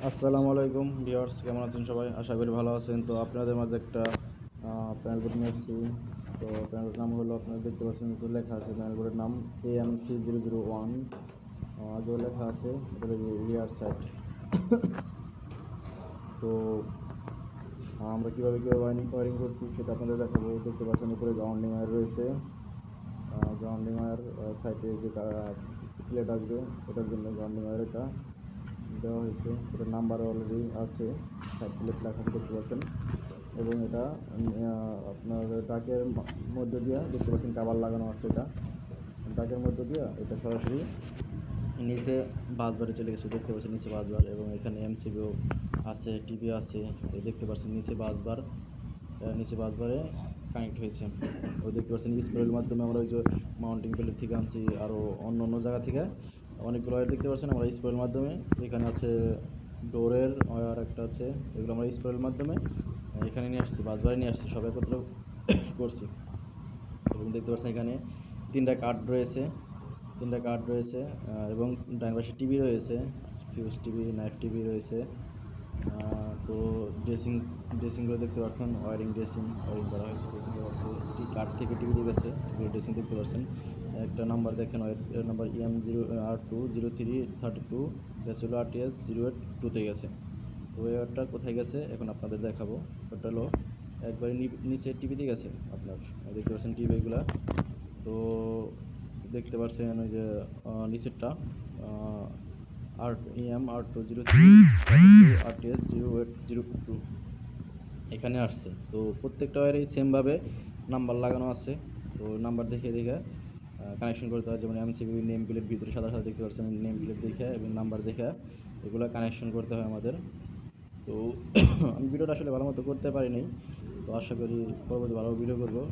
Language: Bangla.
আসসালামু আলাইকুম ভিউয়ার্স, কেমন আছেন সবাই? আশা করি ভালো আছেন। তো আপনাদের মাঝে একটা প্যানেল বোর্ড নিয়ে এসেছি। তো প্যানেলের নাম হলো, আপনারা দেখতে পাচ্ছেন তো লেখা আছে প্যানেল বোর্ডের নাম AMC001। আগেও লেখা আছে, এটা রিয়ার সাইড। তো আমরা কীভাবে ওয়ারিং করছি সেটা আপনাদের দেখাবো। দেখতে পাচ্ছেন উপরে গ্রাউন্ডিং ওয়্যার রয়েছে। গ্রাউন্ডিং ওয়্যার সাইডে যে প্লেট আসবে ওটার জন্য গ্রাউন্ডিং ওয়্যার এটা দেওয়া হয়েছে। এটার নাম্বার অলরেডি আছে, সাইড প্লেট লেখা দেখতে পাচ্ছেন। এবং এটা আপনার ডাকের মধ্য দিয়ে দেখতে পাচ্ছেন কাভার লাগানো আছে। এটা ডাকের মধ্য দিয়ে এটা সরাসরি নিচে বাসবারে চলে গেছে। দেখতে পাচ্ছেন নিচে বাসবার, এবং এখানে এমসিবিও আছে, টিভি আছে। দেখতে পাচ্ছেন নিচে বাসবারে কানেক্ট হয়েছে। ওই দেখতে পাচ্ছেন স্প্রের মাধ্যমে আমরা ওই যে মাউন্টিং প্লেট থেকে আনছি, আরও অন্য জায়গা থেকে অনেকগুলো ওয়্যার দেখতে পাচ্ছেন আমরা স্প্রের মাধ্যমে। এখানে আছে ডোরের ওয়্যার একটা আছে, এগুলো আমরা স্প্রের মাধ্যমে এখানে নিয়ে আসছি, বাসবারে নিয়ে আসছি, সব একত্র করছি। এবং দেখতে পাচ্ছেন এখানে তিনটা কার্ড রয়েছে এবং ডান পাশে টিভি রয়েছে, ফিউজ টিভি, নাইফ টিভি রয়েছে। তো ড্রেসিংগুলো দেখতে পাচ্ছেন, ওয়ারিং করা হয়েছে। ড্রেসিং করা হচ্ছে কার্ড থেকে টিভি দিয়ে গেছে, ড্রেসিং দেখতে পাচ্ছেন। একটা নাম্বার দেখেন, নাম্বার EM0R20332, গ্যাস হলো RTS082তে গেছে। তো ওয়্যারটা কোথায় গেছে এখন আপনাদের দেখাবো। ওটা হলো একবারে নিচে টিভিতে গেছে। আপনার দেখতে পাচ্ছেন টিভিগুলা। তো দেখতে পাচ্ছেন ওই যে নিচেরটা EM R20332 RTS082 এখানে আসছে। তো প্রত্যেকটা ওয়্যারেই সেমভাবে নাম্বার লাগানো আছে। তো নাম্বার দেখে কানেকশন করতে হয়। যেমন এমসিবি নেম প্লেট ভিতরে সাদা দেখতে পাচ্ছেন, নেম প্লেট দেখে এবং নাম্বার দেখে এগুলো কানেকশন করতে হয় আমাদের। তো আমি ভিডিওটা আসলে ভালো মতো করতে পারিনি, তো আশা করি পরবর্তী ভালো ভিডিও করবো।